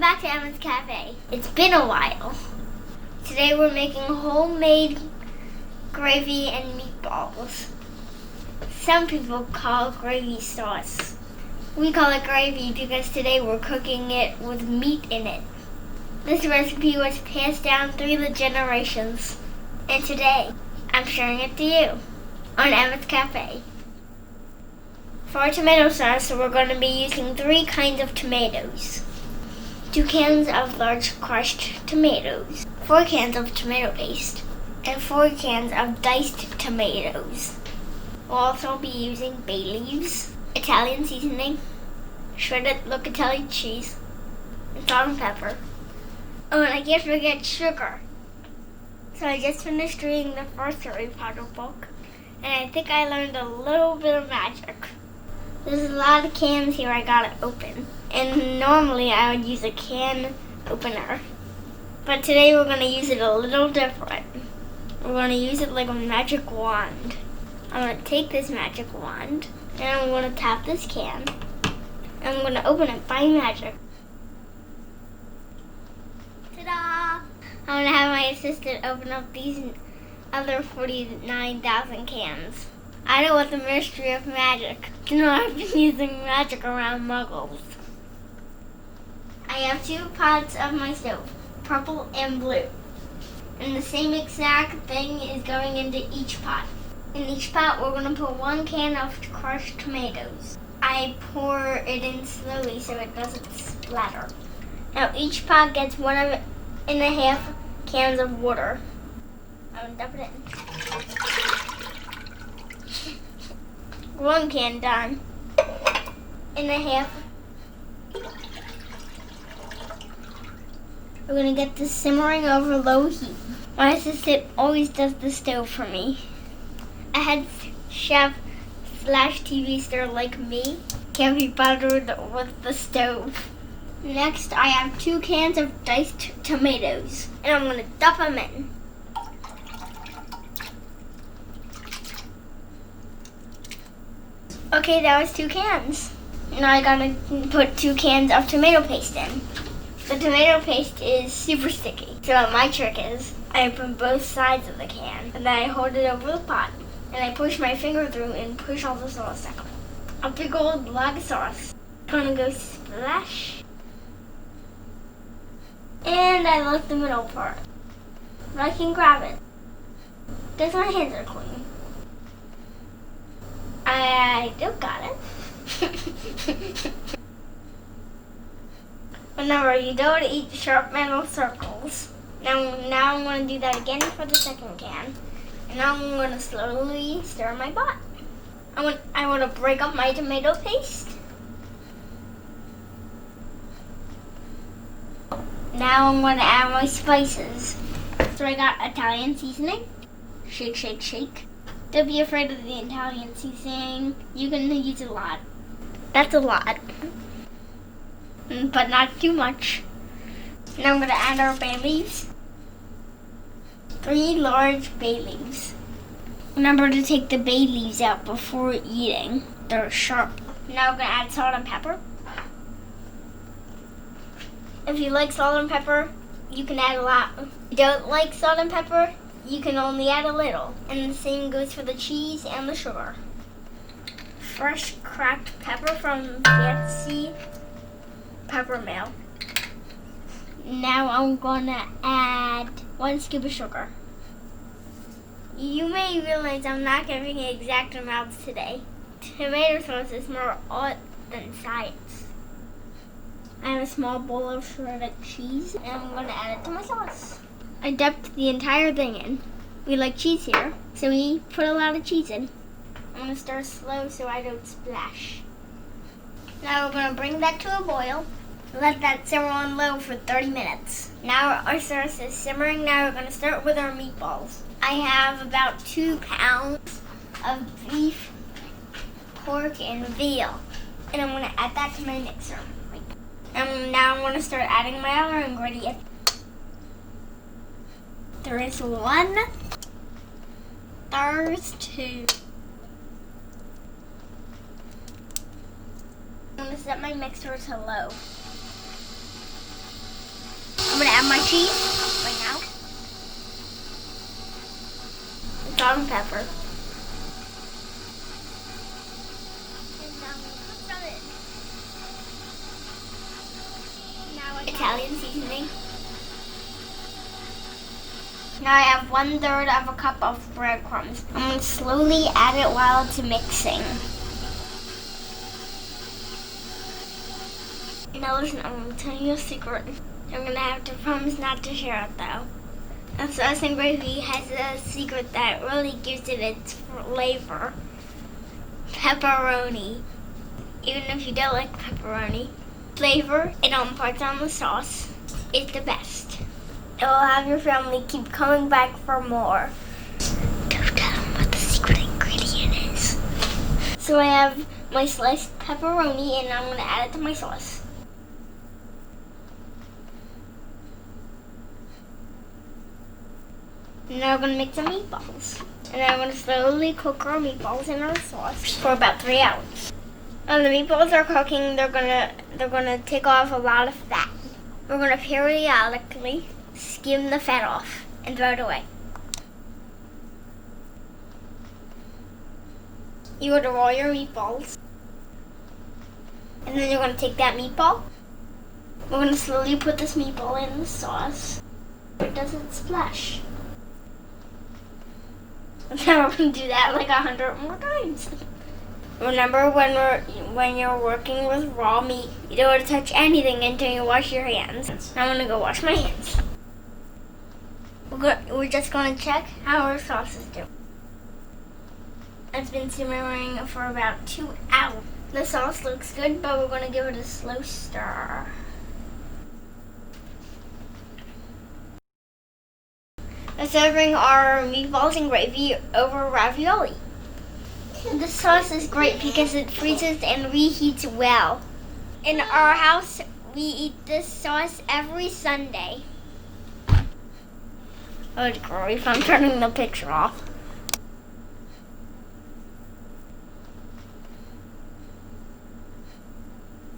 back to Emmett's Cafe. It's been a while. Today we're making homemade gravy and meatballs. Some people call it gravy sauce. We call it gravy because today we're cooking it with meat in it. This recipe was passed down through the generations. And today, I'm sharing it to you on Emmett's Cafe. For our tomato sauce, we're going to be using 3 kinds of tomatoes. 2 cans of large crushed tomatoes, 4 cans of tomato paste, and 4 cans of diced tomatoes. We'll also be using bay leaves, Italian seasoning, shredded locatelli cheese, and salt and pepper. Oh, and I can't forget sugar. So I just finished reading the first Harry Potter book, and I think I learned a little bit of magic. There's a lot of cans here I gotta open, and normally I would use a can opener. But today we're gonna use it a little different. We're gonna use it like a magic wand. I'm gonna take this magic wand, and I'm gonna tap this can, and I'm gonna open it by magic. Ta-da! I'm gonna have my assistant open up these other 49,000 cans. I know what the mystery of magic. You know, I've been using magic around muggles. I have 2 pots of my stove, purple and blue. And the same exact thing is going into each pot. In each pot, we're going to put 1 can of crushed tomatoes. I pour it in slowly so it doesn't splatter. Now each pot gets 1.5 cans of water. I'm going to dump it in. 1 can done. 1.5. We're gonna get this simmering over low heat. My assistant always does the stove for me. A head chef / TV star like me can't be bothered with the stove. Next, I have 2 cans of diced tomatoes, and I'm gonna dump them in. Okay, that was 2 cans. Now I gotta put 2 cans of tomato paste in. The tomato paste is super sticky. So what my trick is, I open both sides of the can, and then I hold it over the pot, and I push my finger through and push all the sauce out. A big old log of sauce. Gonna go splash. And I left the middle part. But I can grab it. Guess my hands are clean. I do got it. Remember, you don't eat sharp metal circles. Now I'm going to do that again for the second can. And now I'm going to slowly stir my pot. I want to break up my tomato paste. Now I'm going to add my spices. So I got Italian seasoning. Shake, shake, shake. Don't be afraid of the Italian seasoning. You can use a lot. That's a lot. But not too much. Now I'm going to add our bay leaves. 3 large bay leaves. Remember to take the bay leaves out before eating. They're sharp. Now I'm going to add salt and pepper. If you like salt and pepper, you can add a lot. If you don't like salt and pepper, you can only add a little. And the same goes for the cheese and the sugar. Fresh cracked pepper from Fancy Pepper Mill. Now I'm gonna add 1 scoop of sugar. You may realize I'm not giving exact amounts today. Tomato sauce is more art than science. I have a small bowl of shredded cheese, and I'm gonna add it to my sauce. I dumped the entire thing in. We like cheese here, so we put a lot of cheese in. I'm gonna stir slow so I don't splash. Now we're gonna bring that to a boil. Let that simmer on low for 30 minutes. Now our sauce is simmering. Now we're gonna start with our meatballs. I have about 2 pounds of beef, pork, and veal. And I'm gonna add that to my mixer. And now I'm gonna start adding my other ingredients. There is 1. There's 2. I'm going to set my mixer to low. my cheese right now. Salt and pepper. Italian seasoning. Now I have 1/3 of a cup of breadcrumbs. I'm going to slowly add it while it's mixing. Now listen, I'm going to tell you a secret. I'm going to have to promise not to share it though. And sauce and gravy has a secret that really gives it its flavor. Pepperoni. Even if you don't like pepperoni, flavor it imparts on the sauce is the best. It will have your family keep coming back for more. Don't tell them what the secret ingredient is. So I have my sliced pepperoni and I'm going to add it to my sauce. And now we're going to make some meatballs. And I'm going to slowly cook our meatballs in our sauce for about 3 hours. When the meatballs are cooking, they're gonna take off a lot of fat. We're gonna periodically skim the fat off and throw it away. You want to roll your meatballs. And then you're gonna take that meatball. We're gonna slowly put this meatball in the sauce. It doesn't splash. And then we're gonna do that like 100 more times. Remember when you're working with raw meat, you don't want to touch anything until you wash your hands. Now I'm gonna go wash my hands. We're just gonna check how our sauce is doing. It's been simmering for about 2 hours. The sauce looks good, but we're gonna give it a slow stir. We're serving our meatballs and gravy over ravioli. The sauce is great because it freezes and reheats well. In our house, we eat this sauce every Sunday. Oh, it's gross. I'm turning the picture off.